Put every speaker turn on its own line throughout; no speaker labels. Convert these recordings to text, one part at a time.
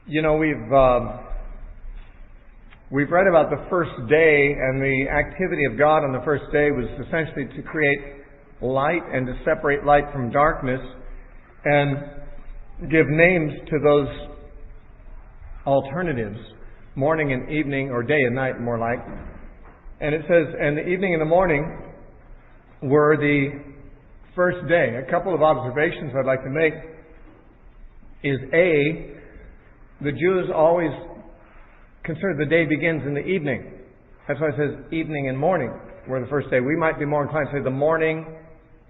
You know, we've read about the first day, and the activity of God on the first day was essentially to create light and to separate light from darkness and give names to those alternatives, morning and evening, or day and night more like. And it says, and the evening and the morning were the first day. A couple of observations I'd like to make is the Jews always consider the day begins in the evening. That's why it says evening and morning were the first day. We might be more inclined to say the morning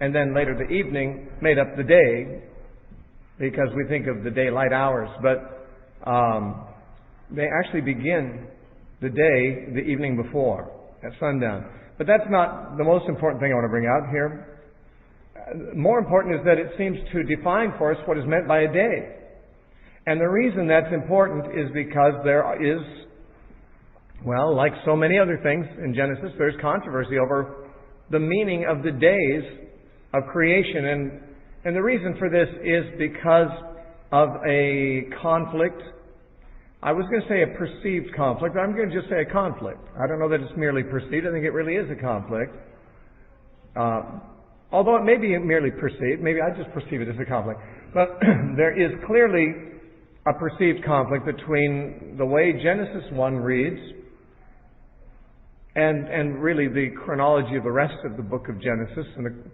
and then later the evening made up the day because we think of the daylight hours. But they actually begin the day the evening before, at sundown. But that's not the most important thing I want to bring out here. More important is that it seems to define for us what is meant by a day. And the reason that's important is because there is, well, like so many other things in Genesis, there's controversy over the meaning of the days of creation. And the reason for this is because of a conflict. I was going to say a perceived conflict, but I'm going to just say a conflict. I don't know that it's merely perceived. I think it really is a conflict. Although it may be merely perceived. Maybe I just perceive it as a conflict. But there is clearly a perceived conflict between the way Genesis 1 reads and really the chronology of the rest of the book of Genesis and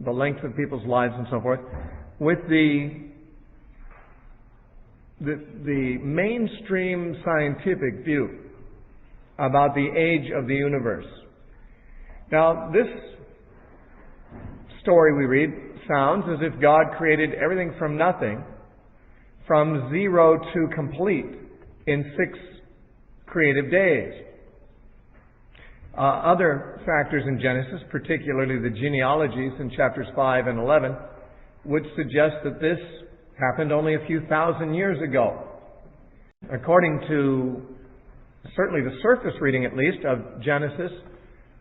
the length of people's lives and so forth, with the mainstream scientific view about the age of the universe. Now, this story we read sounds as if God created everything from nothing, from zero to complete, in 6 creative days. Other factors in Genesis, particularly the genealogies in chapters 5 and 11, would suggest that this happened only a few thousand years ago. According to certainly the surface reading, at least, of Genesis,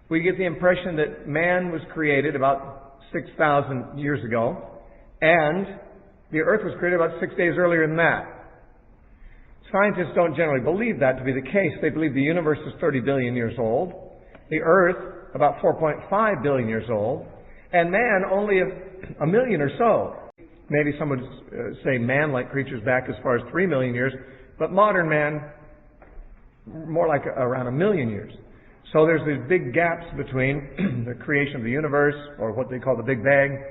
we get the impression that man was created about 6,000 years ago, and the earth was created about 6 days earlier than that. Scientists don't generally believe that to be the case. They believe the universe is 30 billion years old, the earth about 4.5 billion years old, and man only a million or so. Maybe some would say man-like creatures back as far as 3 million years, but modern man more like around 1 million years. So there's these big gaps between the creation of the universe, or what they call the Big Bang,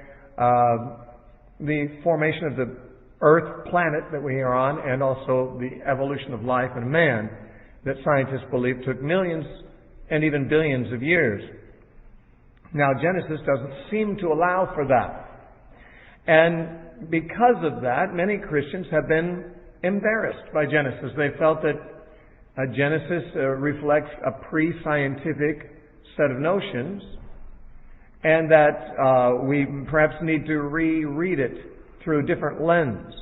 the formation of the Earth planet that we are on, and also the evolution of life and man that scientists believe took millions and even billions of years. Now, Genesis doesn't seem to allow for that. And because of that, many Christians have been embarrassed by Genesis. They felt that Genesis reflects a pre-scientific set of notions, and that we perhaps need to reread it through a different lens,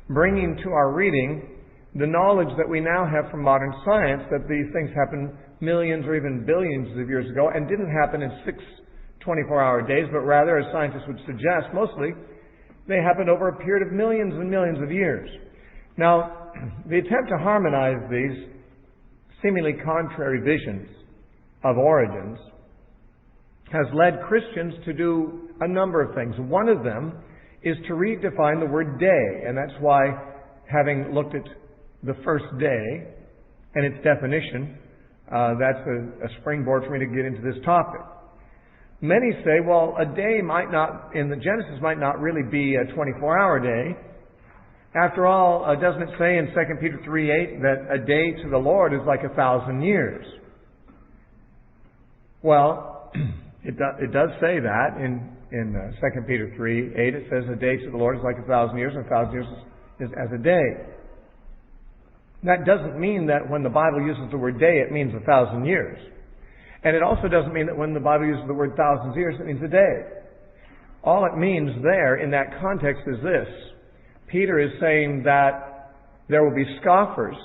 bringing to our reading the knowledge that we now have from modern science that these things happened millions or even billions of years ago and didn't happen in 6 24-hour days, but rather, as scientists would suggest, mostly they happened over a period of millions and millions of years. Now, the attempt to harmonize these seemingly contrary visions of origins has led Christians to do a number of things. One of them is to redefine the word day, and that's why, having looked at the first day and its definition, that's a springboard for me to get into this topic. Many say, well, a day might not, in the Genesis, might not really be a 24-hour day. After all, doesn't it say in 2 Peter 3:8 that a day to the Lord is like 1,000 years? Well, it does say that in 2 Peter 3:8. It says a day to the Lord is like 1,000 years, and 1,000 years is as a day. That doesn't mean that when the Bible uses the word day, it means 1,000 years. And it also doesn't mean that when the Bible uses the word 1,000 years, it means a day. All it means there in that context is this. Peter is saying that there will be scoffers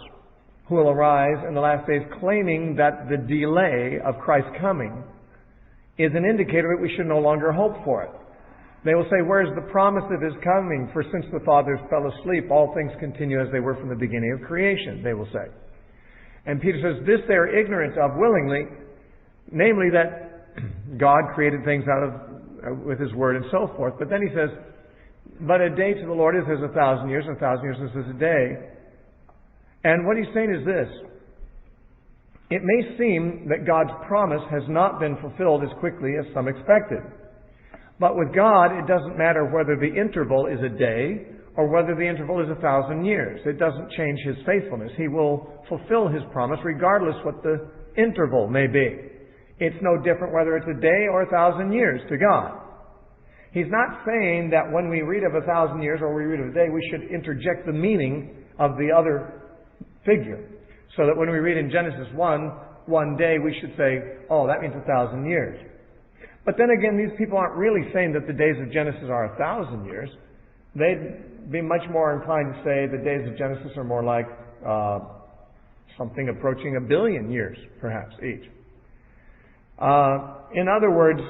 who will arise in the last days claiming that the delay of Christ's coming is an indicator that we should no longer hope for it. They will say, where is the promise of His coming? For since the fathers fell asleep, all things continue as they were from the beginning of creation, they will say. And Peter says, this they are ignorant of willingly, namely that God created things with His Word and so forth. But then he says, but a day to the Lord is as 1,000 years, and 1,000 years is as a day. And what he's saying is this. It may seem that God's promise has not been fulfilled as quickly as some expected. But with God, it doesn't matter whether the interval is a day or whether the interval is 1,000 years. It doesn't change His faithfulness. He will fulfill His promise regardless what the interval may be. It's no different whether it's a day or 1,000 years to God. He's not saying that when we read of 1,000 years or we read of a day, we should interject the meaning of the other figure. So that when we read in Genesis 1 day, we should say, oh, that means 1,000 years. But then again, these people aren't really saying that the days of Genesis are 1,000 years. They'd be much more inclined to say the days of Genesis are more like something approaching 1 billion years, perhaps, each. In other words,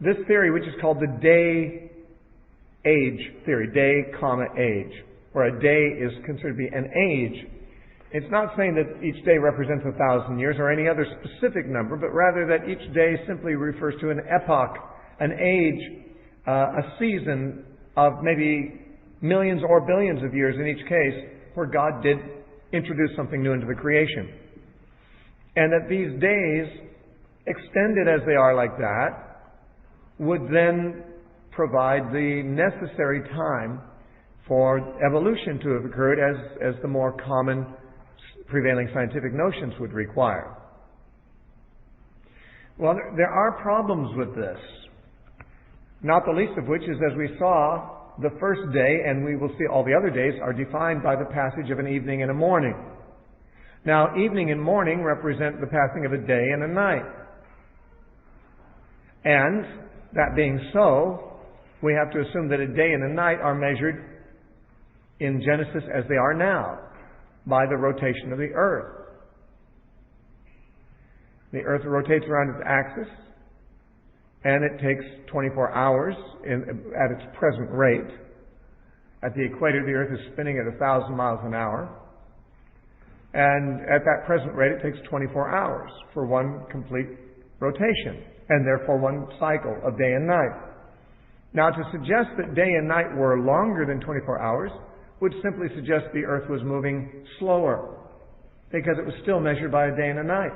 this theory, which is called the day-age theory, day, age, where a day is considered to be an age, it's not saying that each day represents 1,000 years or any other specific number, but rather that each day simply refers to an epoch, an age, a season of maybe millions or billions of years in each case, where God did introduce something new into the creation. And that these days, extended as they are like that, would then provide the necessary time for evolution to have occurred as the more common prevailing scientific notions would require. Well, there are problems with this, not the least of which is, as we saw, the first day, and we will see all the other days, are defined by the passage of an evening and a morning. Now, evening and morning represent the passing of a day and a night. And, that being so, we have to assume that a day and a night are measured in Genesis as they are now, by the rotation of the earth. The earth rotates around its axis, and it takes 24 hours at its present rate. At the equator, the earth is spinning at 1,000 miles an hour. And at that present rate, it takes 24 hours for one complete rotation, and therefore one cycle of day and night. Now, to suggest that day and night were longer than 24 hours would simply suggest the earth was moving slower, because it was still measured by a day and a night.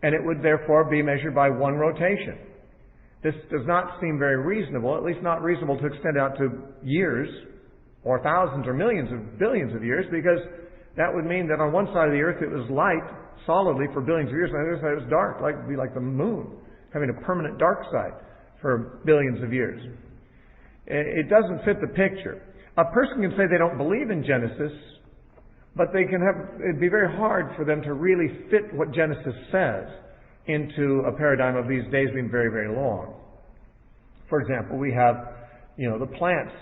And it would therefore be measured by one rotation. This does not seem very reasonable, at least not reasonable to extend out to years, or thousands or millions of billions of years, because that would mean that on one side of the earth it was light solidly for billions of years, and on the other side it was dark, like it would be like the moon, having a permanent dark side for billions of years. It doesn't fit the picture. A person can say they don't believe in Genesis, but it'd be very hard for them to really fit what Genesis says into a paradigm of these days being very, very long. For example, we have, the plants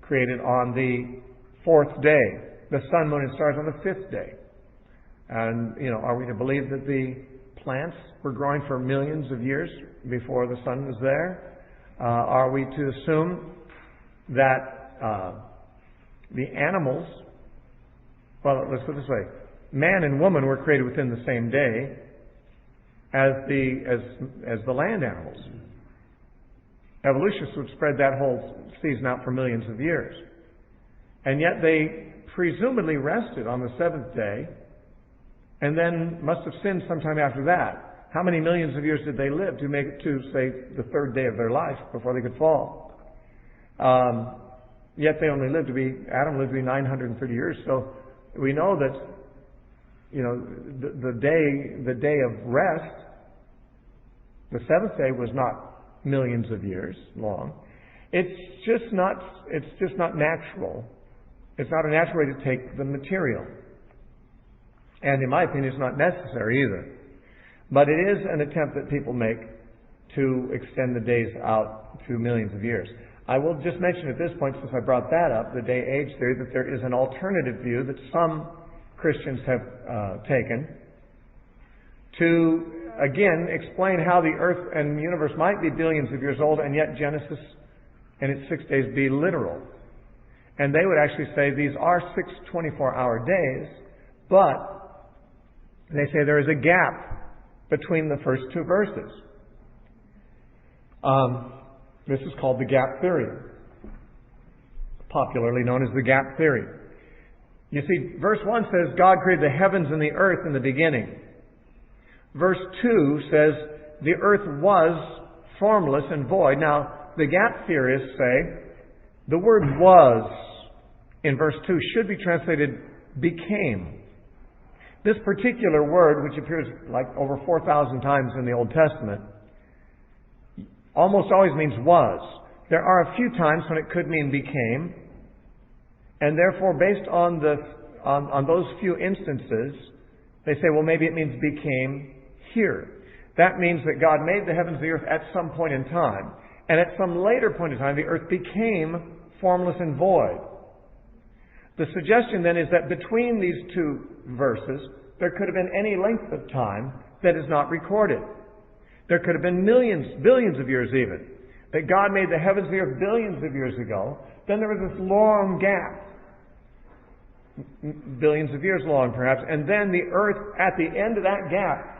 created on the 4th day, the sun, moon, and stars on the 5th day. And, are we to believe that the plants were growing for millions of years before the sun was there? Are we to assume that the animals, well, let's put it this way, man and woman were created within the same day as the land animals. Evolutionists would spread that whole season out for millions of years. And yet they presumably rested on the 7th day, and then must have sinned sometime after that. How many millions of years did they live to make it to, say, the 3rd day of their life before they could fall? Yet they only Adam lived to be 930 years. So we know that, the day of rest, the 7th day, was not millions of years long. It's just not natural. It's not a natural way to take the material. And in my opinion, it's not necessary either. But it is an attempt that people make to extend the days out to millions of years. I will just mention at this point, since I brought that up, the day-age theory, that there is an alternative view that some Christians have taken to, again, explain how the earth and universe might be billions of years old, and yet Genesis and its 6 days be literal. And they would actually say these are 6 24-hour days, but they say there is a gap between the first two verses. This is called the gap theory, popularly known as the gap theory. You see, verse 1 says God created the heavens and the earth in the beginning. Verse 2 says the earth was formless and void. Now, the gap theorists say the word was in verse 2 should be translated became. This particular word, which appears like over 4,000 times in the Old Testament, almost always means was. There are a few times when it could mean became, and therefore based on those few instances, they say, well, maybe it means became here. That means that God made the heavens and the earth at some point in time, and at some later point in time, the earth became formless and void. The suggestion then is that between these two verses, there could have been any length of time that is not recorded. There could have been millions, billions of years even, that God made the heavens and the earth billions of years ago. Then there was this long gap, billions of years long perhaps, and then the earth at the end of that gap,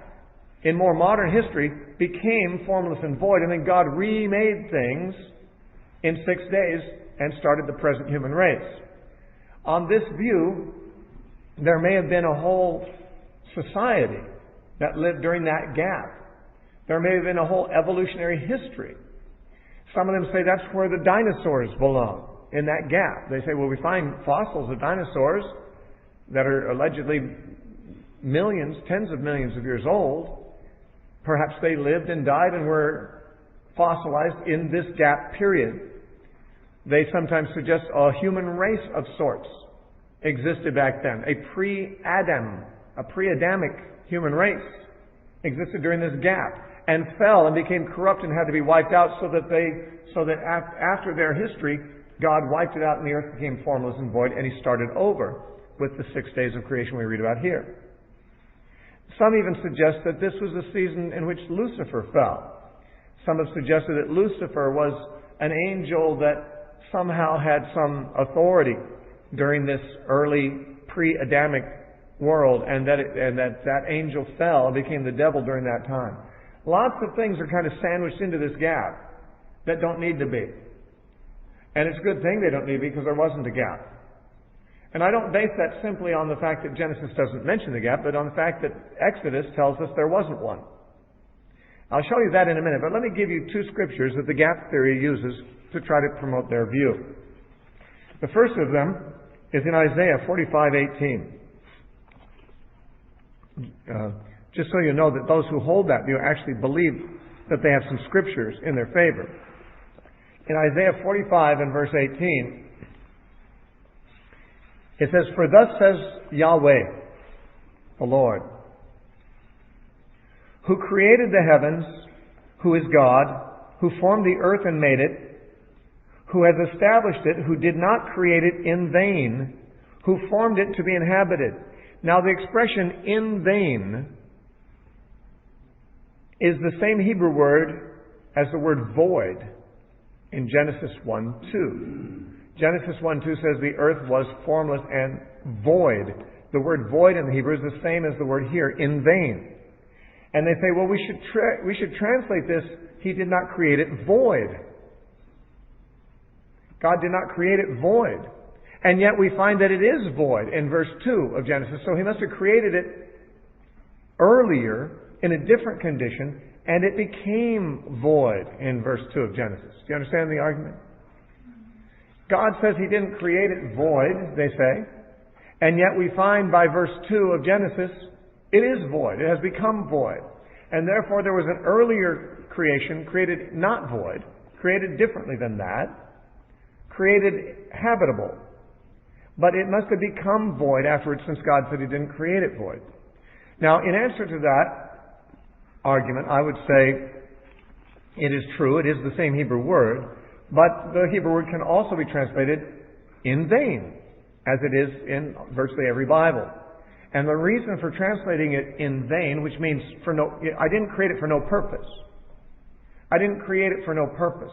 in more modern history, became formless and void, and then God remade things in 6 days and started the present human race. On this view, there may have been a whole society that lived during that gap. There may have been a whole evolutionary history. Some of them say that's where the dinosaurs belong, in that gap. They say, well, we find fossils of dinosaurs that are allegedly millions, tens of millions of years old. Perhaps they lived and died and were fossilized in this gap period. They sometimes suggest a human race of sorts existed back then. A pre-Adamic human race existed during this gap and fell and became corrupt and had to be wiped out so that after their history, God wiped it out and the earth became formless and void, and He started over with the 6 days of creation we read about here. Some even suggest that this was the season in which Lucifer fell. Some have suggested that Lucifer was an angel that somehow had some authority during this early pre-Adamic world, and that angel fell and became the devil during that time. Lots of things are kind of sandwiched into this gap that don't need to be. And it's a good thing they don't need to be, because there wasn't a gap. And I don't base that simply on the fact that Genesis doesn't mention the gap, but on the fact that Exodus tells us there wasn't one. I'll show you that in a minute, but let me give you two scriptures that the gap theory uses to try to promote their view. The first of them is in Isaiah 45:18. Just so you know that those who hold that view actually believe that they have some scriptures in their favor. In Isaiah 45 and verse 18, it says, "For thus says Yahweh, the Lord, who created the heavens, who is God, who formed the earth and made it, who has established it, who did not create it in vain, who formed it to be inhabited." Now the expression "in vain" is the same Hebrew word as the word "void" in Genesis 1:2. Genesis 1:2 says the earth was formless and void. The word void in the Hebrew is the same as the word here, "in vain." And they say, well, we should translate this, He did not create it void. God did not create it void. And yet we find that it is void in verse 2 of Genesis. So He must have created it earlier in a different condition, and it became void in verse 2 of Genesis. Do you understand the argument? God says He didn't create it void, they say, and yet we find by verse 2 of Genesis, it is void. It has become void. And therefore there was an earlier creation created not void, created differently than that, created habitable. But it must have become void afterwards, since God said He didn't create it void. Now, in answer to that argument, I would say it is true, it is the same Hebrew word, but the Hebrew word can also be translated "in vain," as it is in virtually every Bible. And the reason for translating it "in vain," which means I didn't create it for no purpose. I didn't create it for no purpose.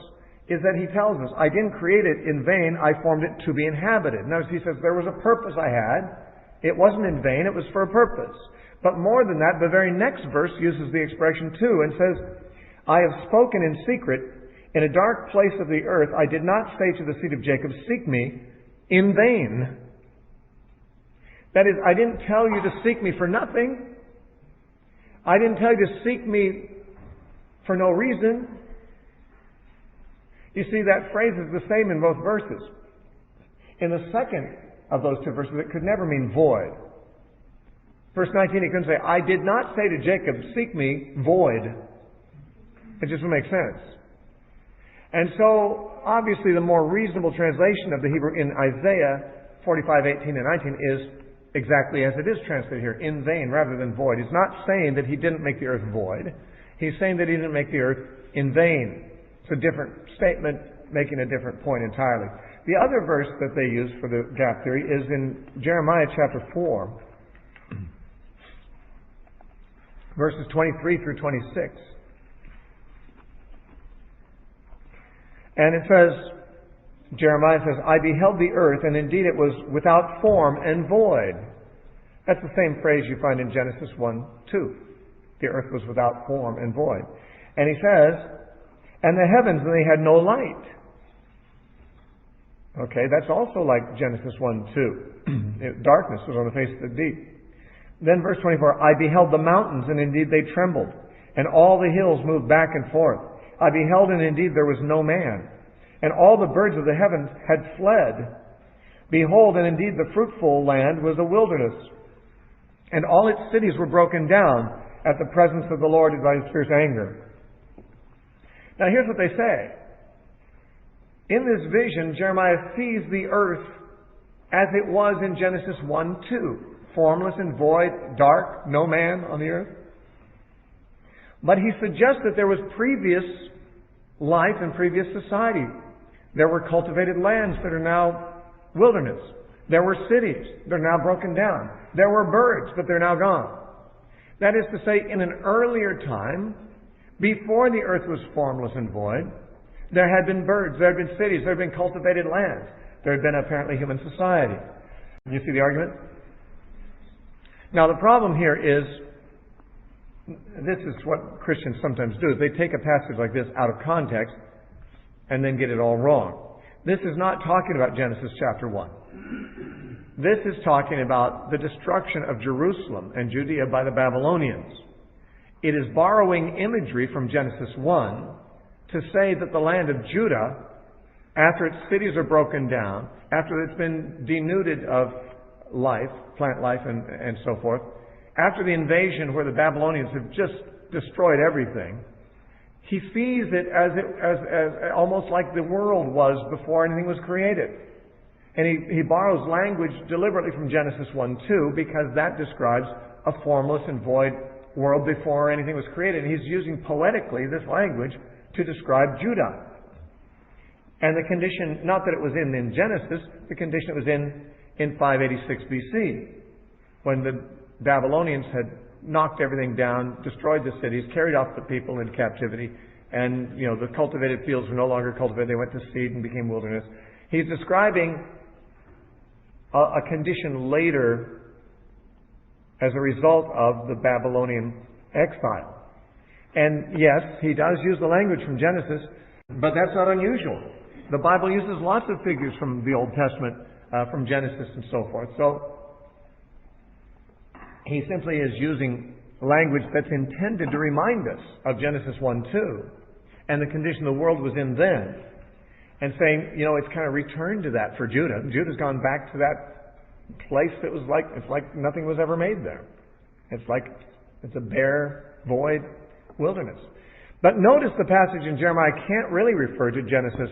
is that he tells us, I didn't create it in vain, I formed it to be inhabited. Notice he says, there was a purpose I had. It wasn't in vain, it was for a purpose. But more than that, the very next verse uses the expression to and says, I have spoken in secret, in a dark place of the earth, I did not say to the seed of Jacob, seek me in vain. That is, I didn't tell you to seek me for nothing. I didn't tell you to seek me for no reason. You see, that phrase is the same in both verses. In the second of those two verses, it could never mean void. Verse 19, he couldn't say, I did not say to Jacob, seek me, void. It just wouldn't make sense. And so, obviously, the more reasonable translation of the Hebrew in Isaiah 45:18 and 19 is exactly as it is translated here, in vain rather than void. He's not saying that he didn't make the earth void. He's saying that he didn't make the earth in vain. It's a different statement, making a different point entirely. The other verse that they use for the gap theory is in Jeremiah chapter 4, verses 23 through 26. And it says, Jeremiah says, I beheld the earth, and indeed it was without form and void. That's the same phrase you find in Genesis 1:2. The earth was without form and void. And he says, and the heavens, and they had no light. Okay, that's also like Genesis 1:2. Darkness was on the face of the deep. Then verse 24, I beheld the mountains, and indeed they trembled, and all the hills moved back and forth. I beheld, and indeed there was no man, and all the birds of the heavens had fled. Behold, and indeed the fruitful land was a wilderness, and all its cities were broken down at the presence of the Lord and by his fierce anger. Now here's what they say. In this vision, Jeremiah sees the earth as it was in Genesis 1:2, formless and void, dark, no man on the earth. But he suggests that there was previous life and previous society. There were cultivated lands that are now wilderness. There were cities that are now broken down. There were birds, but they're now gone. That is to say, in an earlier time, before the earth was formless and void, there had been birds, there had been cities, there had been cultivated lands. There had been apparently human society. You see the argument? Now the problem here is, this is what Christians sometimes do, is they take a passage like this out of context and then get it all wrong. This is not talking about Genesis chapter 1. This is talking about the destruction of Jerusalem and Judea by the Babylonians. It is borrowing imagery from Genesis 1 to say that the land of Judah, after its cities are broken down, after it's been denuded of life, plant life and so forth, after the invasion where the Babylonians have just destroyed everything, he sees it as almost like the world was before anything was created. And he borrows language deliberately from Genesis 1:2 because that describes a formless and void world before anything was created. And he's using poetically this language to describe Judah. And the condition, not that it was in Genesis, the condition it was in 586 BC, when the Babylonians had knocked everything down, destroyed the cities, carried off the people into captivity, and the cultivated fields were no longer cultivated. They went to seed and became wilderness. He's describing a condition later as a result of the Babylonian exile. And yes, he does use the language from Genesis, but that's not unusual. The Bible uses lots of figures from the Old Testament, from Genesis and so forth. So he simply is using language that's intended to remind us of Genesis 1:2 and the condition the world was in then, and saying, it's kind of returned to that for Judah. Judah's gone back to that place that was it's like nothing was ever made there. It's a bare, void wilderness. But notice the passage in Jeremiah can't really refer to Genesis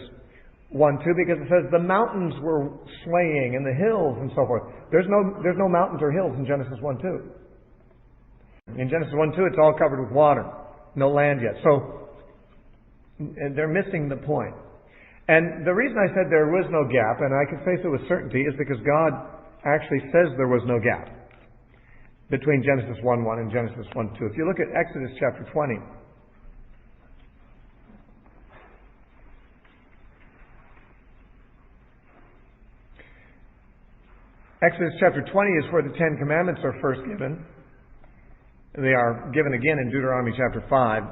1:2 because it says the mountains were swaying and the hills and so forth. There's no mountains or hills in Genesis 1:2. In Genesis 1:2, it's all covered with water, no land yet. So they're missing the point. And the reason I said there was no gap, and I can say so with certainty, is because God actually says there was no gap between Genesis 1:1 and Genesis 1:2. If you look at Exodus chapter 20, Exodus chapter 20 is where the Ten Commandments are first given. They are given again in Deuteronomy chapter 5.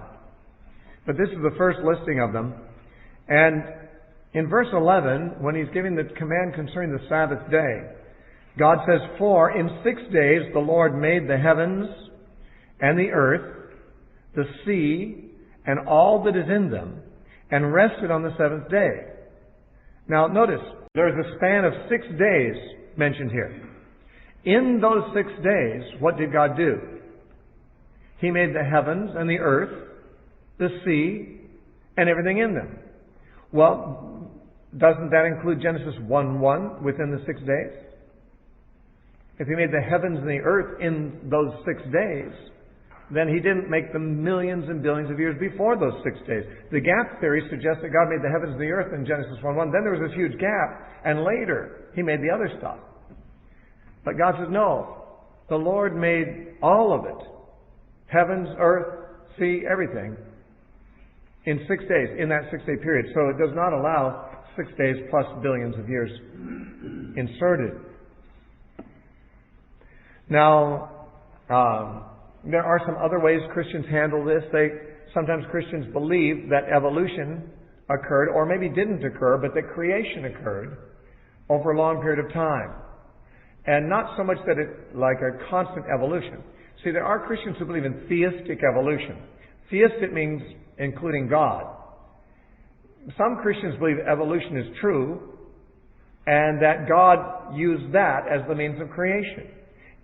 But this is the first listing of them. And in verse 11, when he's giving the command concerning the Sabbath day, God says, "For in 6 days the Lord made the heavens and the earth, the sea, and all that is in them, and rested on the seventh day." Now notice, there's a span of 6 days mentioned here. In those 6 days, what did God do? He made the heavens and the earth, the sea, and everything in them. Well, doesn't that include Genesis 1:1 within the 6 days? If He made the heavens and the earth in those 6 days, then He didn't make them millions and billions of years before those 6 days. The gap theory suggests that God made the heavens and the earth in Genesis 1:1. Then there was this huge gap, and later He made the other stuff. But God says, no, the Lord made all of it. Heavens, earth, sea, everything, in 6 days, in that 6-day period. So it does not allow 6 days plus billions of years inserted. Now, there are some other ways Christians handle this. Sometimes Christians believe that evolution occurred, or maybe didn't occur, but that creation occurred over a long period of time. And not so much that it's like a constant evolution. See, there are Christians who believe in theistic evolution. Theistic means including God. Some Christians believe evolution is true and that God used that as the means of creation.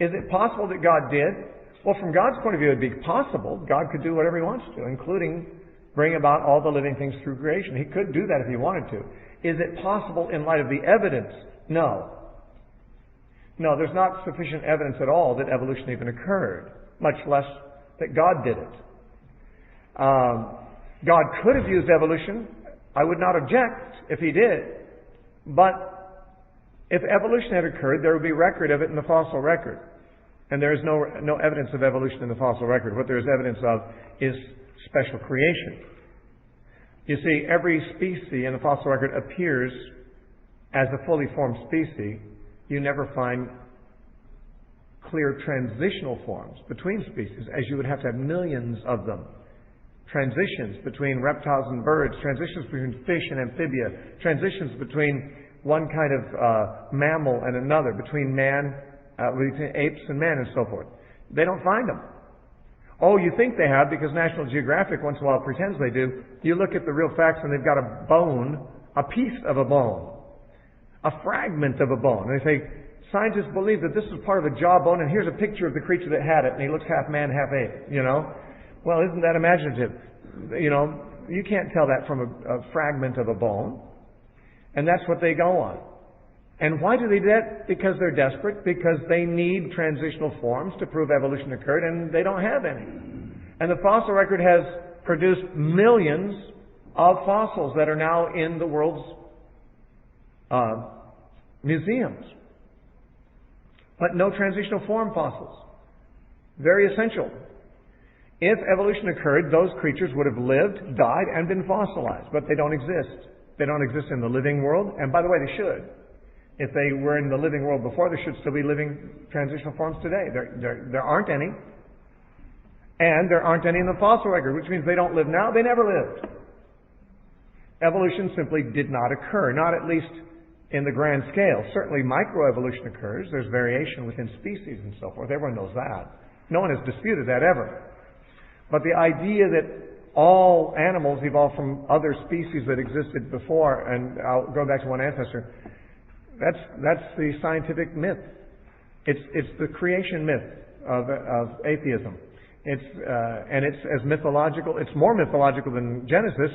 Is it possible that God did? Well, from God's point of view, it would be possible. God could do whatever He wants to, including bring about all the living things through creation. He could do that if He wanted to. Is it possible in light of the evidence? No. No, there's not sufficient evidence at all that evolution even occurred, much less that God did it. God could have used evolution. I would not object if He did. But if evolution had occurred, there would be record of it in the fossil record. And there is no evidence of evolution in the fossil record. What there is evidence of is special creation. You see, every species in the fossil record appears as a fully formed species. You never find clear transitional forms between species, as you would have to have millions of them. Transitions between reptiles and birds, transitions between fish and amphibia, transitions between one kind of mammal and another, between apes and man and so forth. They don't find them. Oh, you think they have because National Geographic once in a while pretends they do. You look at the real facts and they've got a bone, a piece of a bone, a fragment of a bone. And they say, scientists believe that this is part of a jawbone, and here's a picture of the creature that had it, and he looks half man, half ape, Well, isn't that imaginative? You can't tell that from a fragment of a bone. And that's what they go on. And why do they do that? Because they're desperate, because they need transitional forms to prove evolution occurred, and they don't have any. And the fossil record has produced millions of fossils that are now in the world's museums. But no transitional form fossils. Very essential. If evolution occurred, those creatures would have lived, died, and been fossilized. But they don't exist. They don't exist in the living world. And by the way, they should. If they were in the living world before, there should still be living transitional forms today. There aren't any. And there aren't any in the fossil record, which means they don't live now. They never lived. Evolution simply did not occur, not at least in the grand scale. Certainly microevolution occurs. There's variation within species and so forth. Everyone knows that. No one has disputed that ever. But the idea that all animals evolved from other species that existed before, and I'll go back to one ancestor, that's the scientific myth. It's the creation myth of atheism. It's as mythological. It's more mythological than Genesis.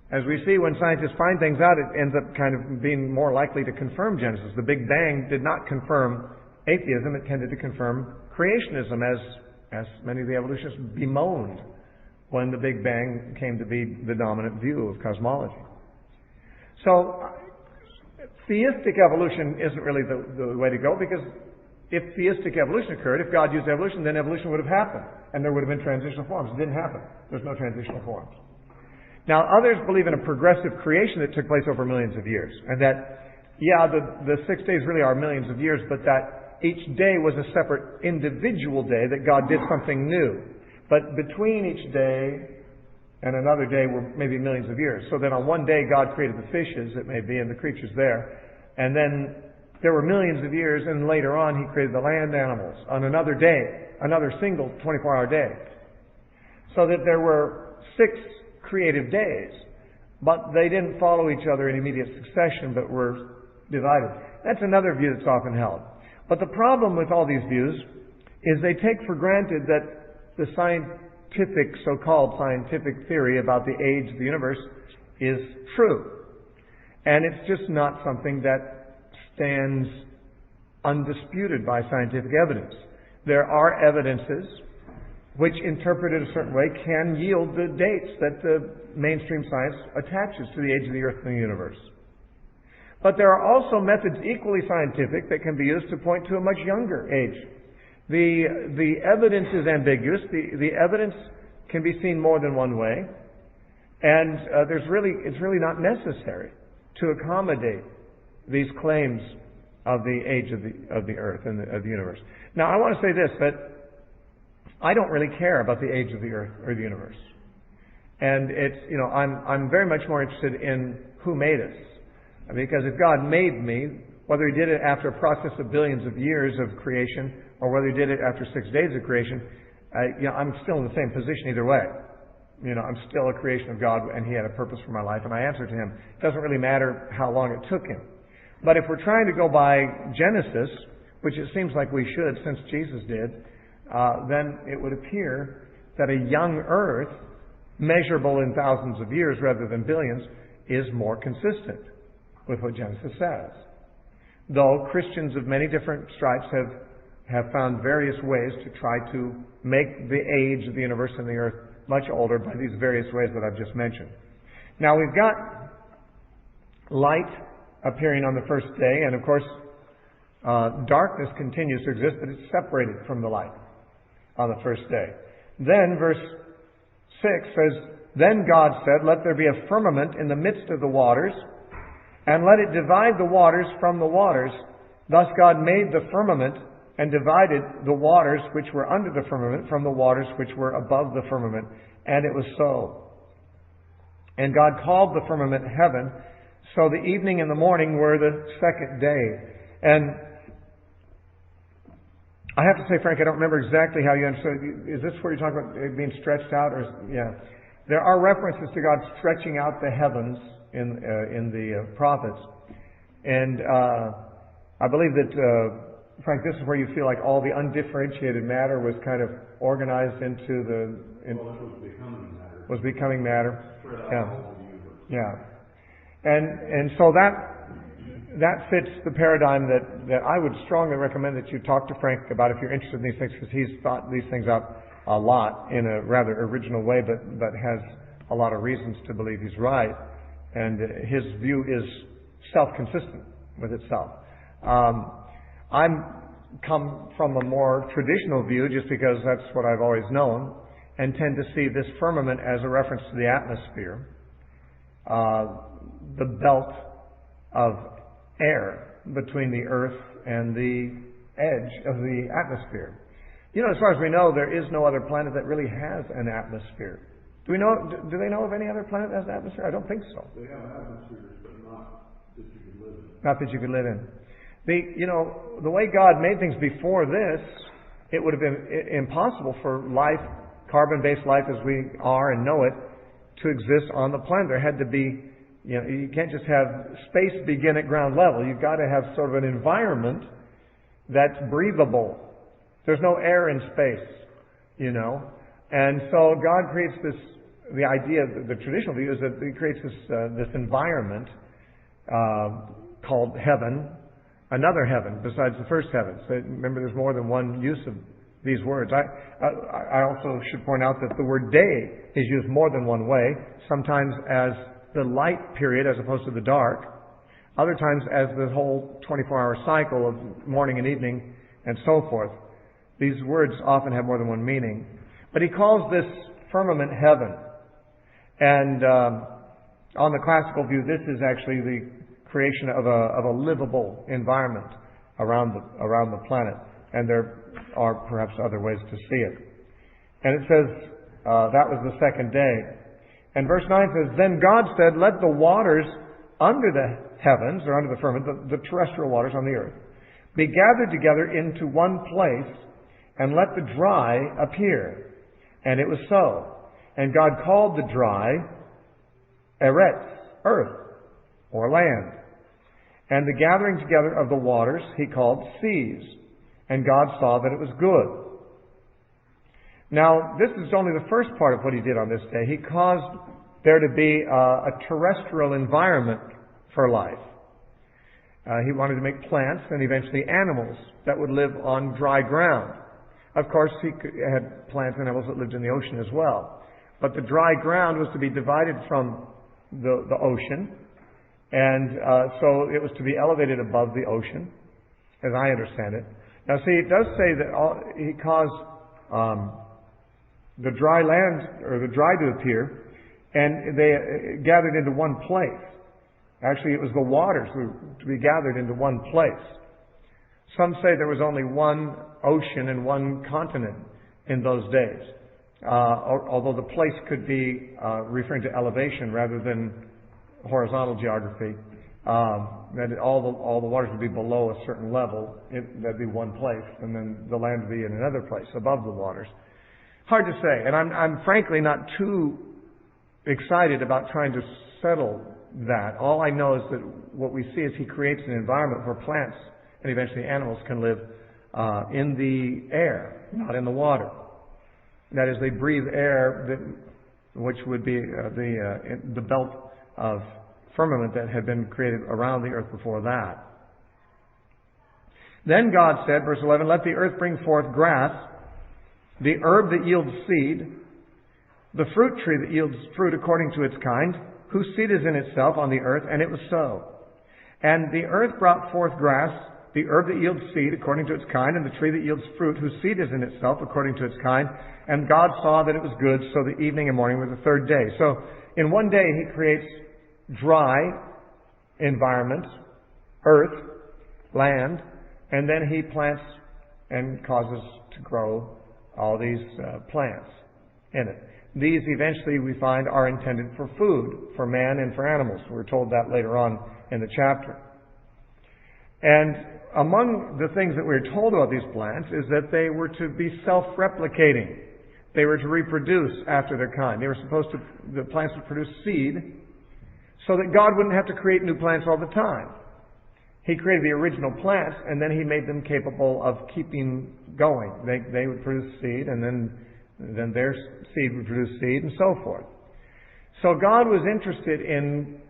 As we see, when scientists find things out, it ends up kind of being more likely to confirm Genesis. The Big Bang did not confirm atheism. It tended to confirm creationism, as many of the evolutionists bemoaned when the Big Bang came to be the dominant view of cosmology. So, theistic evolution isn't really the way to go, because if theistic evolution occurred, if God used evolution, then evolution would have happened, and there would have been transitional forms. It didn't happen. There's no transitional forms. Now, others believe in a progressive creation that took place over millions of years, and that yeah, the 6 days really are millions of years, but that each day was a separate individual day that God did something new. But between each day and another day were maybe millions of years. So then on one day God created the fishes, it may be, and the creatures there. And then there were millions of years, and later on He created the land animals on another day, another single 24-hour day. So that there were 6 creative days, but they didn't follow each other in immediate succession, but were divided. That's another view that's often held. But the problem with all these views is they take for granted that the so-called scientific theory about the age of the universe is true. And it's just not something that stands undisputed by scientific evidence. There are evidences which, interpreted a certain way, can yield the dates that the mainstream science attaches to the age of the earth and the universe. But there are also methods equally scientific that can be used to point to a much younger age. The evidence is ambiguous. The evidence can be seen more than one way, and it's really not necessary to accommodate these claims of the age of the earth and of the universe. Now, I want to say this, that I don't really care about the age of the earth or the universe, and I'm very much more interested in who made us, because if God made me, whether He did it after a process of billions of years of creation, or whether He did it after 6 days of creation, I'm still in the same position either way. I'm still a creation of God, and He had a purpose for my life, and I answer to Him. It doesn't really matter how long it took Him. But if we're trying to go by Genesis, which it seems like we should since Jesus did, then it would appear that a young earth, measurable in thousands of years rather than billions, is more consistent with what Genesis says. Though Christians of many different stripes have found various ways to try to make the age of the universe and the earth much older by these various ways that I've just mentioned. Now, we've got light appearing on the first day, and of course, darkness continues to exist, but it's separated from the light on the first day. Then, verse 6 says, "Then God said, Let there be a firmament in the midst of the waters, and let it divide the waters from the waters. Thus God made the firmament and divided the waters which were under the firmament from the waters which were above the firmament. And it was so. And God called the firmament heaven. So the evening and the morning were the second day." And I have to say, Frank, I don't remember exactly how you understood. Is this where you're talking about it being stretched out? Yeah. There are references to God stretching out the heavens in the prophets. And I believe that, Frank, this is where you feel like all the undifferentiated matter was kind of organized into it was becoming matter. Yeah. And so that fits the paradigm that I would strongly recommend that you talk to Frank about if you're interested in these things, because he's thought these things up a lot in a rather original way, but has a lot of reasons to believe he's right. And his view is self-consistent with itself. I'm come from a more traditional view just because that's what I've always known, and tend to see this firmament as a reference to the atmosphere, the belt of air between the earth and the edge of the atmosphere. As far as we know, there is no other planet that really has an atmosphere. Do they know of any other planet that has an atmosphere? I don't think so.
They have atmospheres, but not that you could live in.
Not that you could live in. The way God made things before this, it would have been impossible for life, carbon-based life as we are and know it, to exist on the planet. There had to be, you can't just have space begin at ground level. You've got to have sort of an environment that's breathable. There's no air in space, And so God creates the idea, the traditional view is that He creates this environment called heaven, another heaven besides the first heaven. So remember, there's more than one use of these words. I also should point out that the word day is used more than one way, sometimes as the light period as opposed to the dark, other times as the whole 24-hour cycle of morning and evening and so forth. These words often have more than one meaning. But He calls this firmament heaven. And on the classical view, this is actually the creation of a livable environment around the planet. And there are perhaps other ways to see it. And it says that was the second day. And verse 9 says, "Then God said, let the waters under the heavens, or under the firmament, the terrestrial waters on the earth, be gathered together into one place, and let the dry appear. And it was so. And God called the dry Eretz, earth, or land. And the gathering together of the waters he called seas. And God saw that it was good." Now, this is only the first part of what he did on this day. He caused there to be a terrestrial environment for life. He wanted to make plants and eventually animals that would live on dry ground. Of course, he had plants and animals that lived in the ocean as well. But the dry ground was to be divided from the ocean. And so it was to be elevated above the ocean, as I understand it. Now, see, it does say that he caused the dry land, or the dry to appear, and they gathered into one place. Actually, it was the waters to be gathered into one place. Some say there was only one ocean and one continent in those days, although the place could be referring to elevation rather than horizontal geography. That all the waters would be below a certain level. That'd be one place, and then the land would be in another place above the waters. Hard to say, and I'm frankly not too excited about trying to settle that. All I know is that what we see is he creates an environment where plants and eventually animals can live in the air, not in the water. That is, they breathe air, which would be the belt of firmament that had been created around the earth before that. Then God said, verse 11, "Let the earth bring forth grass, the herb that yields seed, the fruit tree that yields fruit according to its kind, whose seed is in itself on the earth." And it was so. And the earth brought forth grass, the herb that yields seed according to its kind, and the tree that yields fruit, whose seed is in itself according to its kind. And God saw that it was good, so the evening and morning were the third day. So in one day he creates dry environment, earth, land, and then he plants and causes to grow all these plants in it. These eventually, we find, are intended for food, for man and for animals. We're told that later on in the chapter. And among the things that we're told about these plants is that they were to be self-replicating. They were to reproduce after their kind. The plants would produce seed so that God wouldn't have to create new plants all the time. He created the original plants, and then he made them capable of keeping going. They would produce seed, and then their seed would produce seed, and so forth. So God was interested in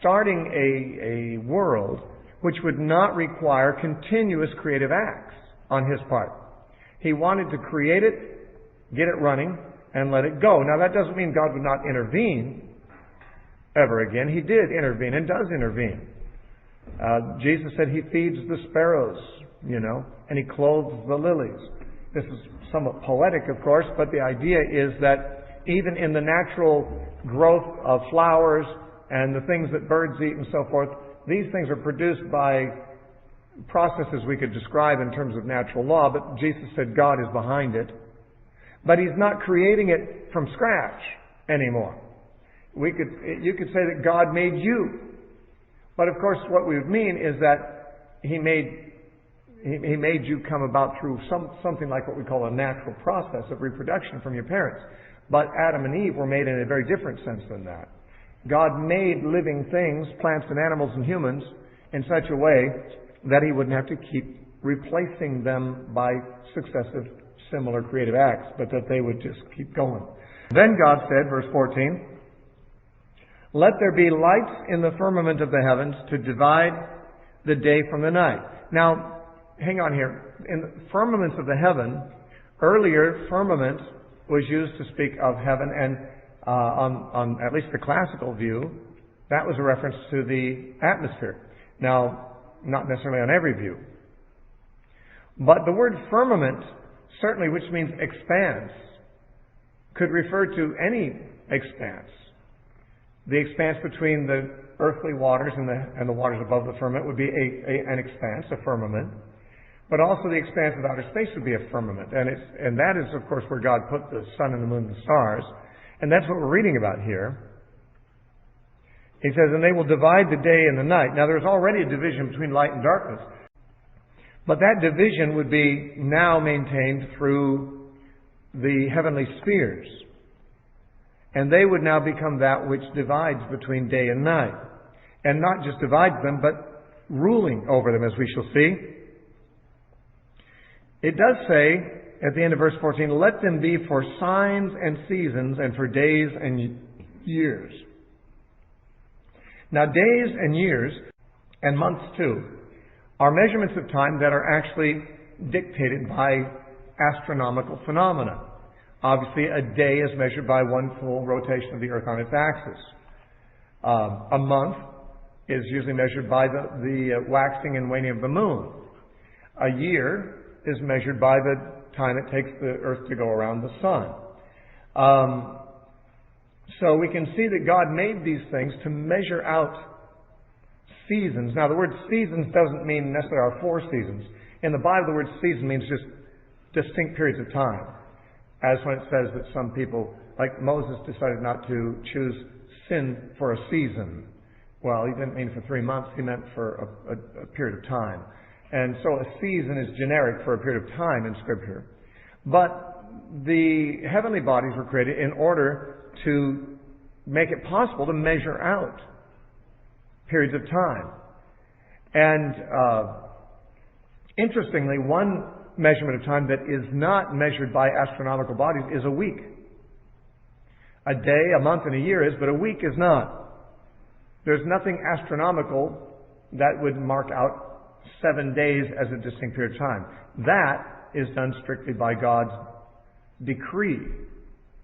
starting a world which would not require continuous creative acts on his part. He wanted to create it, get it running, and let it go. Now, that doesn't mean God would not intervene ever again. He did intervene and does intervene. Jesus said he feeds the sparrows, and he clothes the lilies. This is somewhat poetic, of course, but the idea is that even in the natural growth of flowers and the things that birds eat and so forth, these things are produced by processes we could describe in terms of natural law, but Jesus said God is behind it. But he's not creating it from scratch anymore. You could say that God made you. But of course, what we would mean is that He made you come about through something like what we call a natural process of reproduction from your parents. But Adam and Eve were made in a very different sense than that. God made living things, plants and animals and humans, in such a way that He wouldn't have to keep replacing them by successive similar creative acts, but that they would just keep going. Then God said, verse 14, "Let there be lights in the firmament of the heavens to divide the day from the night." Now, hang on here. In the firmaments of the heaven, earlier firmament was used to speak of heaven, and on at least the classical view, that was a reference to the atmosphere. Now, not necessarily on every view. But the word firmament, certainly, which means expanse, could refer to any expanse. The expanse between the earthly waters and the waters above the firmament would be an expanse, a firmament. But also the expanse of outer space would be a firmament. And that is, of course, where God put the sun and the moon and the stars. And that's what we're reading about here. He says, and they will divide the day and the night. Now, there's already a division between light and darkness. But that division would be now maintained through the heavenly spheres. And they would now become that which divides between day and night. And not just divides them, but ruling over them, as we shall see. It does say, at the end of verse 14, let them be for signs and seasons and for days and years. Now, days and years, and months too, are measurements of time that are actually dictated by astronomical phenomena. Obviously, a day is measured by one full rotation of the Earth on its axis. A month is usually measured by the waxing and waning of the moon. A year is measured by the time it takes the Earth to go around the sun. So we can see that God made these things to measure out seasons. Now, the word seasons doesn't mean necessarily our 4 seasons. In the Bible, the word season means just distinct periods of time. As when it says that some people, like Moses, decided not to choose sin for a season. Well, he didn't mean for 3 months. He meant for a period of time. And so a season is generic for a period of time in Scripture. But the heavenly bodies were created in order to make it possible to measure out periods of time. And interestingly, one measurement of time that is not measured by astronomical bodies is a week. A day, a month, and a year is, but a week is not. There's nothing astronomical that would mark out 7 days as a distinct period of time. That is done strictly by God's decree.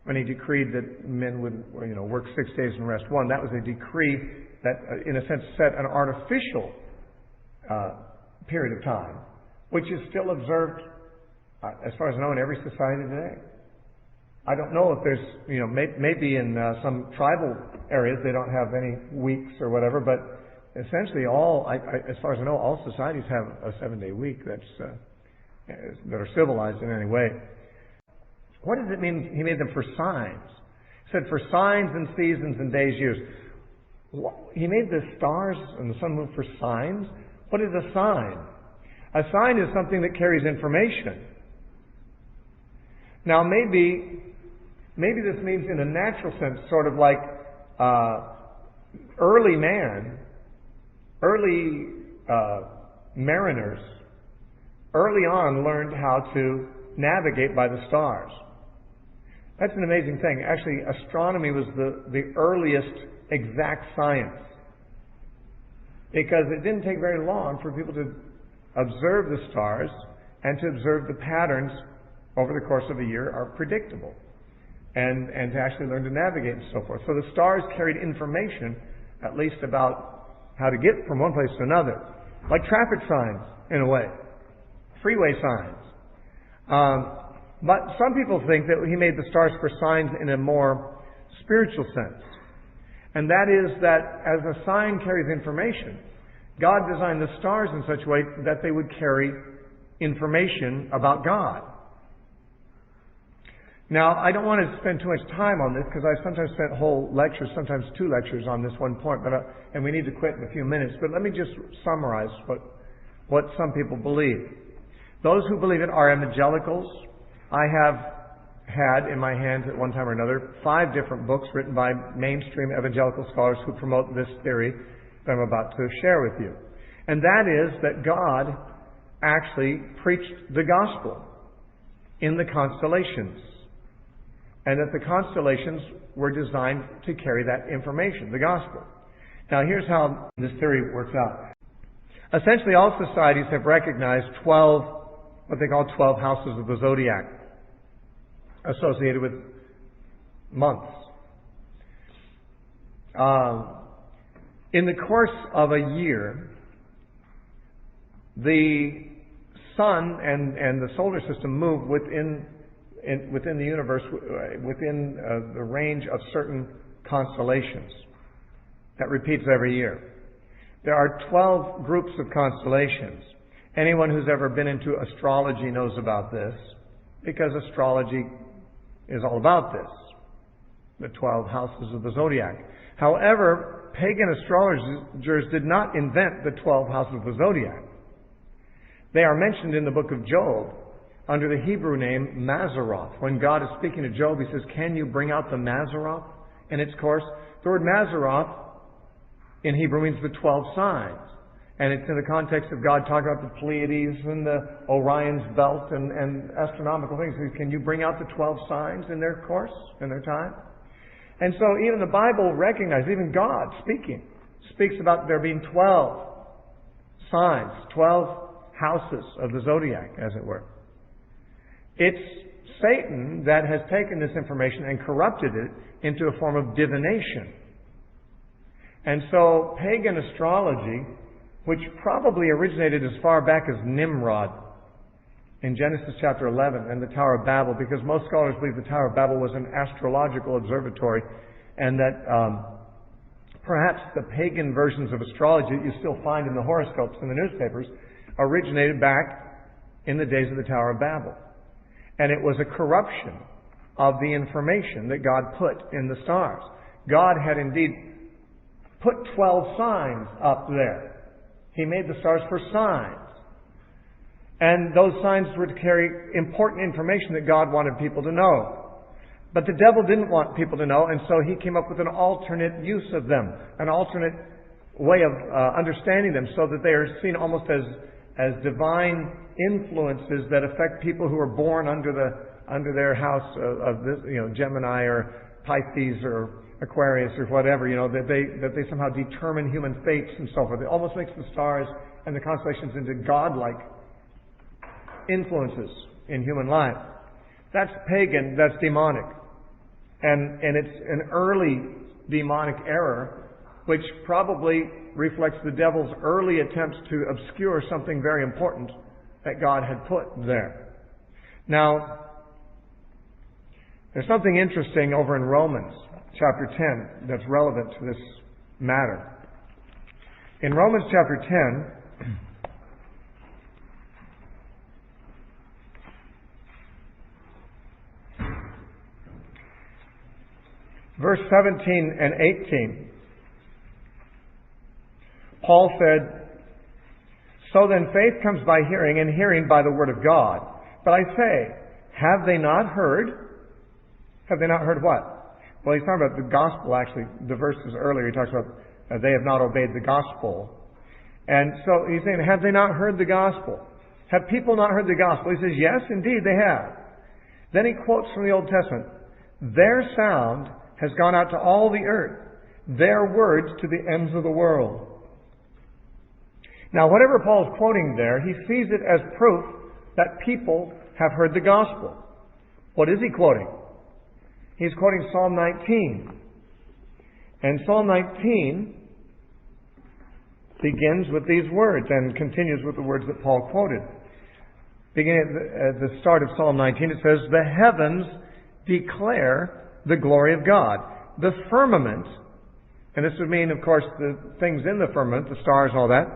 When He decreed that men would, work 6 days and rest 1, that was a decree that, in a sense, set an artificial period of time, which is still observed, as far as I know, in every society today. I don't know if there's, maybe in some tribal areas they don't have any weeks or whatever, but essentially as far as I know, all societies have a 7-day week that are civilized in any way. What does it mean He made them for signs? He said for signs and seasons and days, years. He made the stars and the sun and moon for signs? What is a sign? A sign is something that carries information. Now, maybe this means in a natural sense, sort of like early mariners, early on learned how to navigate by the stars. That's an amazing thing. Actually, astronomy was the earliest exact science, because it didn't take very long for people to observe the stars and to observe the patterns over the course of a year are predictable, and to actually learn to navigate and so forth. So the stars carried information, at least about how to get from one place to another, like traffic signs in a way, freeway signs. But some people think that He made the stars for signs in a more spiritual sense. And that is that as a sign carries information, God designed the stars in such a way that they would carry information about God. Now, I don't want to spend too much time on this, because I sometimes spent whole lectures, sometimes 2 lectures on this one point, and we need to quit in a few minutes. But let me just summarize what some people believe. Those who believe it are evangelicals. I have had in my hands at one time or another 5 different books written by mainstream evangelical scholars who promote this theory that I'm about to share with you. And that is that God actually preached the gospel in the constellations, and that the constellations were designed to carry that information, the gospel. Now, here's how this theory works out. Essentially, all societies have recognized 12, what they call 12 houses of the zodiac, associated with months. In the course of a year, the sun and the solar system move within the universe, within the range of certain constellations. that repeats every year. There are 12 groups of constellations. Anyone who's ever been into astrology knows about this, because astrology is all about this, the 12 houses of the zodiac. However, pagan astrologers did not invent the 12 houses of the zodiac. They are mentioned in the book of Job under the Hebrew name Mazzaroth. When God is speaking to Job, He says, "Can you bring out the Mazzaroth in its course?" The word Mazzaroth in Hebrew means the 12 signs. And it's in the context of God talking about the Pleiades and the Orion's belt and astronomical things. He says, "Can you bring out the 12 signs in their course, in their time?" And so even the Bible recognizes, even God speaks about there being 12 signs, 12 houses of the zodiac, as it were. It's Satan that has taken this information and corrupted it into a form of divination. And so pagan astrology, which probably originated as far back as Nimrod in Genesis chapter 11 and the Tower of Babel, because most scholars believe the Tower of Babel was an astrological observatory, and that perhaps the pagan versions of astrology that you still find in the horoscopes in the newspapers originated back in the days of the Tower of Babel. And it was a corruption of the information that God put in the stars. God had indeed put 12 signs up there. He made the stars for signs. And those signs were to carry important information that God wanted people to know. But the devil didn't want people to know, and so he came up with an alternate use of them, an alternate way of understanding them, so that they are seen almost as divine influences that affect people who are born under their house of this, Gemini or Pisces or Aquarius or whatever, that they somehow determine human fates and so forth. It almost makes the stars and the constellations into godlike influences in human life. That's pagan, that's demonic. And it's an early demonic error, which probably reflects the devil's early attempts to obscure something very important that God had put there. Now, there's something interesting over in Romans chapter 10 that's relevant to this matter. In Romans chapter 10, verse 17 and 18, Paul said, "So then faith comes by hearing, and hearing by the word of God. But I say, have they not heard?" Have they not heard what? Well, he's talking about the gospel, actually. The verses earlier, he talks about they have not obeyed the gospel. And so he's saying, have they not heard the gospel? Have people not heard the gospel? He says, yes, indeed, they have. Then he quotes from the Old Testament, "Their sound has gone out to all the earth, their words to the ends of the world." Now, whatever Paul's quoting there, he sees it as proof that people have heard the gospel. What is he quoting? He's quoting Psalm 19. And Psalm 19 begins with these words and continues with the words that Paul quoted. Beginning at the start of Psalm 19, it says, "The heavens declare the glory of God. The firmament," and this would mean, of course, the things in the firmament, the stars and all that,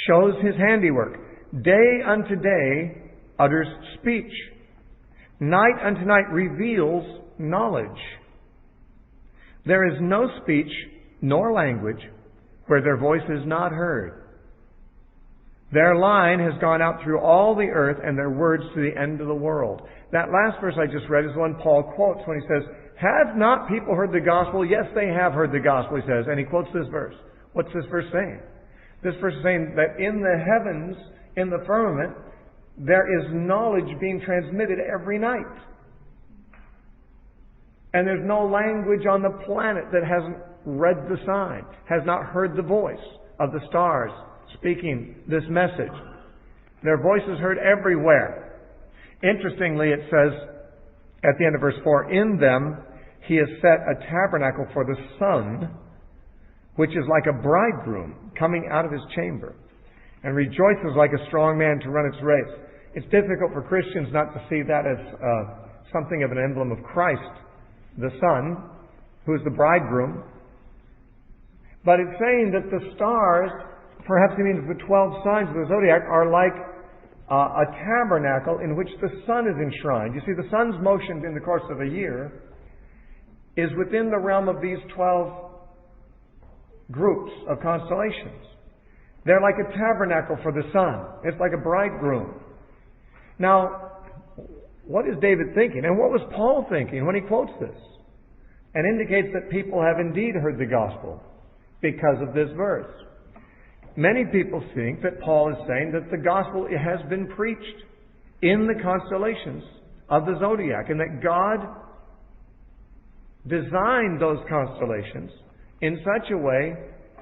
"shows His handiwork. Day unto day utters speech. Night unto night reveals knowledge. There is no speech nor language where their voice is not heard. Their line has gone out through all the earth, and their words to the end of the world." That last verse I just read is the one Paul quotes when he says, "Have not people heard the gospel?" Yes, they have heard the gospel, he says. And he quotes this verse. What's this verse saying? This verse is saying that in the heavens, in the firmament, there is knowledge being transmitted every night. And there's no language on the planet that hasn't read the sign, has not heard the voice of the stars speaking this message. Their voice is heard everywhere. Interestingly, it says at the end of verse 4, "In them He has set a tabernacle for the sun, which is like a bridegroom coming out of his chamber, and rejoices like a strong man to run its race." It's difficult for Christians not to see that as something of an emblem of Christ, the Son, who is the bridegroom. But it's saying that the stars, perhaps it means the 12 signs of the zodiac, are like a tabernacle in which the sun is enshrined. You see, the sun's motion in the course of a year is within the realm of these 12 groups of constellations. They're like a tabernacle for the sun. It's like a bridegroom. Now, what is David thinking? And what was Paul thinking when he quotes this? And indicates that people have indeed heard the gospel because of this verse. Many people think that Paul is saying that the gospel has been preached in the constellations of the zodiac, and that God designed those constellations in such a way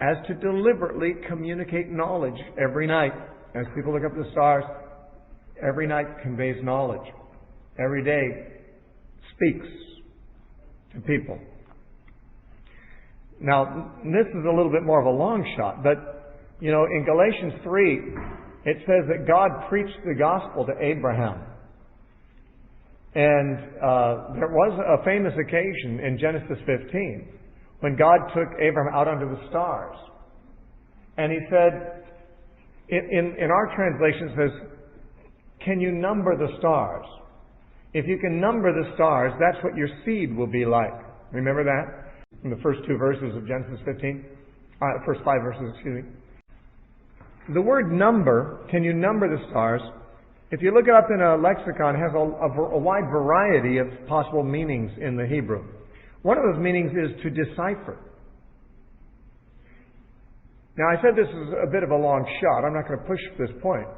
as to deliberately communicate knowledge every night. As people look up at the stars, every night conveys knowledge. Every day speaks to people. Now, this is a little bit more of a long shot, but in Galatians 3, it says that God preached the gospel to Abraham. And there was a famous occasion in Genesis 15 when God took Abraham out under the stars. And he said, in our translation it says, "Can you number the stars? If you can number the stars, that's what your seed will be like." Remember that? In the first two verses of Genesis 15? First 5 verses, excuse me. The word number, can you number the stars? If you look it up in a lexicon, it has a wide variety of possible meanings in the Hebrew. One of those meanings is to decipher. Now, I said this is a bit of a long shot. I'm not going to push this point.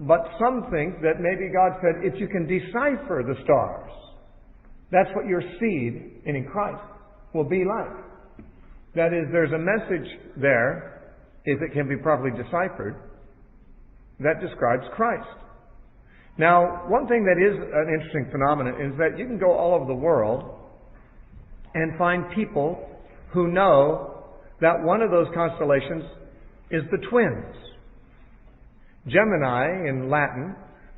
But some think that maybe God said, if you can decipher the stars, that's what your seed in Christ will be like. That is, there's a message there, if it can be properly deciphered, that describes Christ. Now, one thing that is an interesting phenomenon is that you can go all over the world and find people who know that one of those constellations is the twins. Gemini in Latin,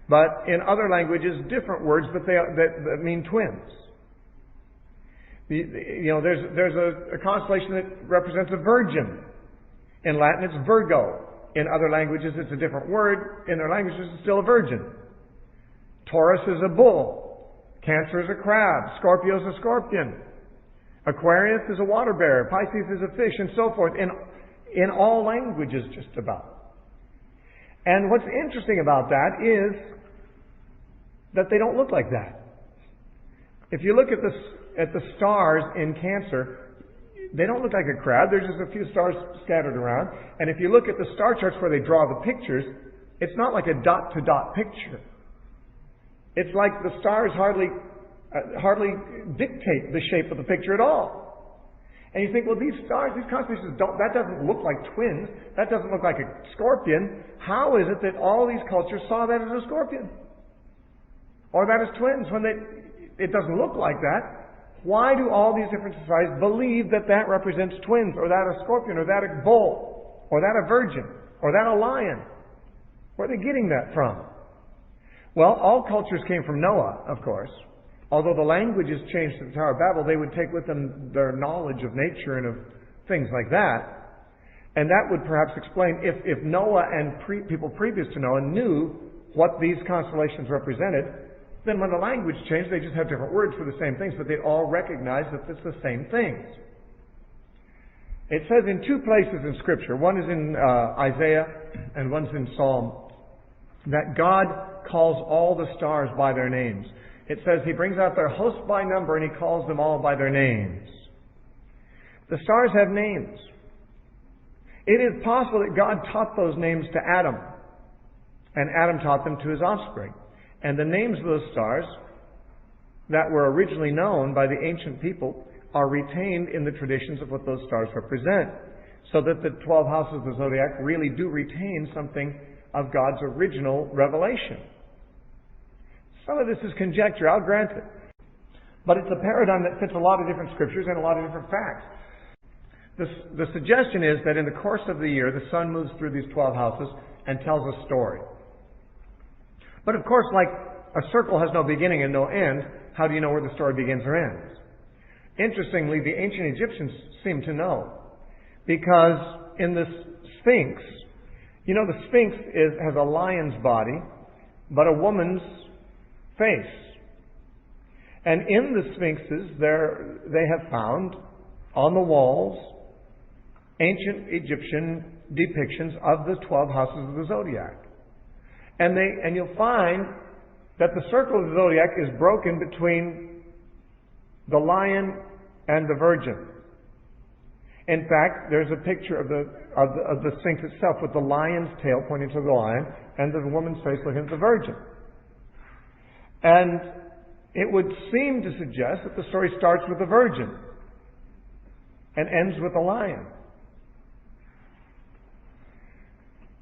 but in other languages, different words that mean twins. There's a constellation that represents a virgin. In Latin, it's Virgo. In other languages, it's a different word. In their languages, it's still a virgin. Taurus is a bull. Cancer is a crab. Scorpio is a scorpion. Aquarius is a water bear. Pisces is a fish, and so forth. In all languages, just about. And what's interesting about that is that they don't look like that. If you look at the stars in Cancer, they don't look like a crab. There's just a few stars scattered around. And if you look at the star charts where they draw the pictures, it's not like a dot-to-dot picture. It's like the stars hardly dictate the shape of the picture at all. And you think, well, these stars, these constellations, that doesn't look like twins. That doesn't look like a scorpion. How is it that all these cultures saw that as a scorpion? Or that as twins when it doesn't look like that? Why do all these different societies believe that represents twins, or that a scorpion, or that a bull, or that a virgin, or that a lion? Where are they getting that from? Well, all cultures came from Noah, of course. Although the languages changed at the Tower of Babel, they would take with them their knowledge of nature and of things like that. And that would perhaps explain if Noah and people previous to Noah knew what these constellations represented, then when the language changed, they just have different words for the same things, but they'd all recognize that it's the same things. It says in two places in Scripture, one is in Isaiah and one's in Psalm, that God calls all the stars by their names. It says He brings out their hosts by number and He calls them all by their names. The stars have names. It is possible that God taught those names to Adam, and Adam taught them to his offspring. And the names of those stars that were originally known by the ancient people are retained in the traditions of what those stars represent. So that the 12 houses of the zodiac really do retain something of God's original revelation. Some of this is conjecture, I'll grant it. But it's a paradigm that fits a lot of different scriptures and a lot of different facts. The suggestion is that in the course of the year, the sun moves through these 12 houses and tells a story. But of course, like a circle has no beginning and no end, how do you know where the story begins or ends? Interestingly, the ancient Egyptians seem to know. Because in the Sphinx, you know, the Sphinx has a lion's body, but a woman's face. And in the Sphinxes, they have found on the walls ancient Egyptian depictions of the 12 houses of the zodiac. And you'll find that the circle of the zodiac is broken between the lion and the virgin. In fact, there's a picture of the Sphinx itself with the lion's tail pointing to the lion and the woman's face looking at the virgin. And it would seem to suggest that the story starts with the virgin and ends with the lion.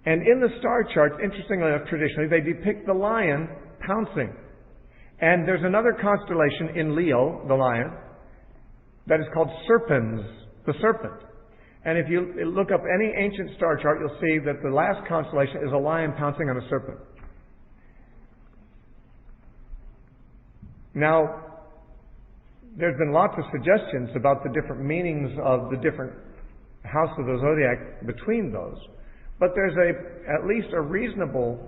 And in the star charts, interestingly enough, traditionally, they depict the lion pouncing. And there's another constellation in Leo, the lion, that is called Serpens, the serpent. And if you look up any ancient star chart, you'll see that the last constellation is a lion pouncing on a serpent. Now, there's been lots of suggestions about the different meanings of the different houses of the zodiac between those. But there's at least a reasonable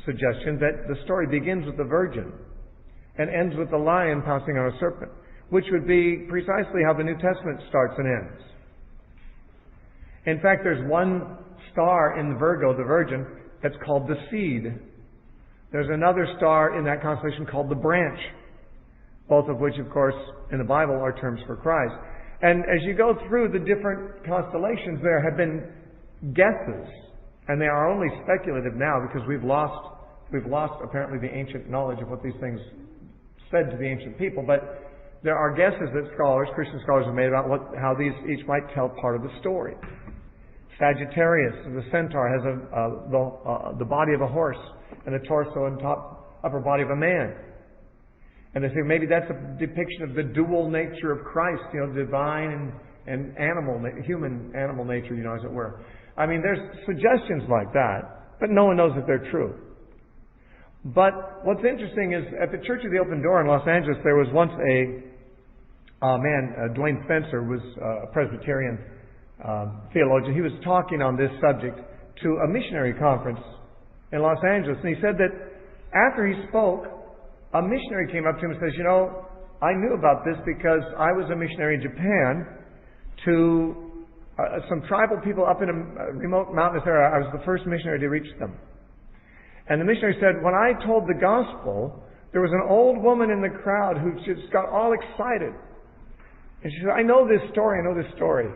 suggestion that the story begins with the virgin and ends with the lion pouncing on a serpent, which would be precisely how the New Testament starts and ends. In fact, there's one star in Virgo, the Virgin, that's called the Seed. There's another star in that constellation called the Branch, both of which, of course, in the Bible are terms for Christ. And as you go through the different constellations, there have been guesses, and they are only speculative now because we've lost apparently the ancient knowledge of what these things said to the ancient people. But there are guesses that Christian scholars have made about how these each might tell part of the story. Sagittarius, the centaur, has the body of a horse and the torso and upper body of a man. And they say maybe that's a depiction of the dual nature of Christ, divine and human animal nature, as it were. I mean, there's suggestions like that, but no one knows that they're true. But what's interesting is at the Church of the Open Door in Los Angeles, there was once a man, Dwayne Spencer, was a Presbyterian theologian. He was talking on this subject to a missionary conference in Los Angeles. And he said that after he spoke, a missionary came up to him and says, I knew about this because I was a missionary in Japan to some tribal people up in a remote mountainous area. I was the first missionary to reach them. And the missionary said, when I told the gospel, there was an old woman in the crowd who just got all excited. And she said, I know this story.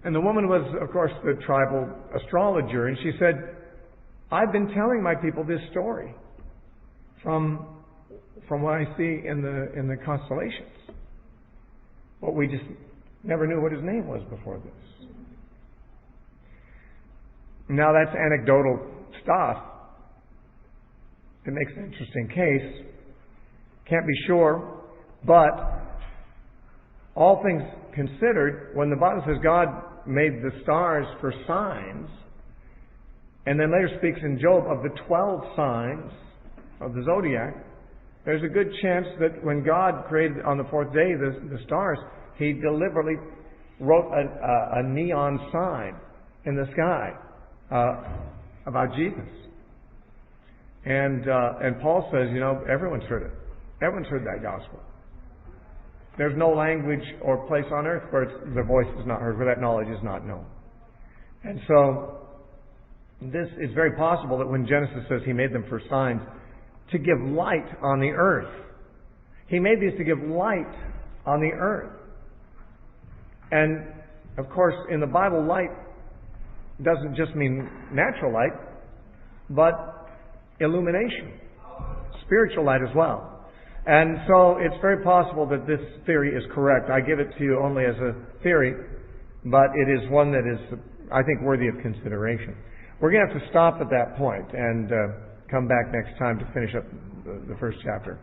And the woman was, of course, the tribal astrologer. And she said, I've been telling my people this story from what I see in the constellations. But we just never knew what his name was before this. Now that's anecdotal stuff. It makes an interesting case. Can't be sure. But all things considered, when the Bible says God made the stars for signs, and then later speaks in Job of the 12 signs of the zodiac, there's a good chance that when God created on the fourth day the stars, He deliberately wrote a neon sign in the sky about Jesus. And Paul says, everyone's heard it. Everyone's heard that gospel. There's no language or place on earth where the voice is not heard, where that knowledge is not known. And so, this is very possible that when Genesis says He made them for signs, to give light on the earth. He made these to give light on the earth. And, of course, in the Bible, light doesn't just mean natural light, but illumination. Spiritual light as well. And so it's very possible that this theory is correct. I give it to you only as a theory, but it is one that is, I think, worthy of consideration. We're going to have to stop at that point and come back next time to finish up the first chapter.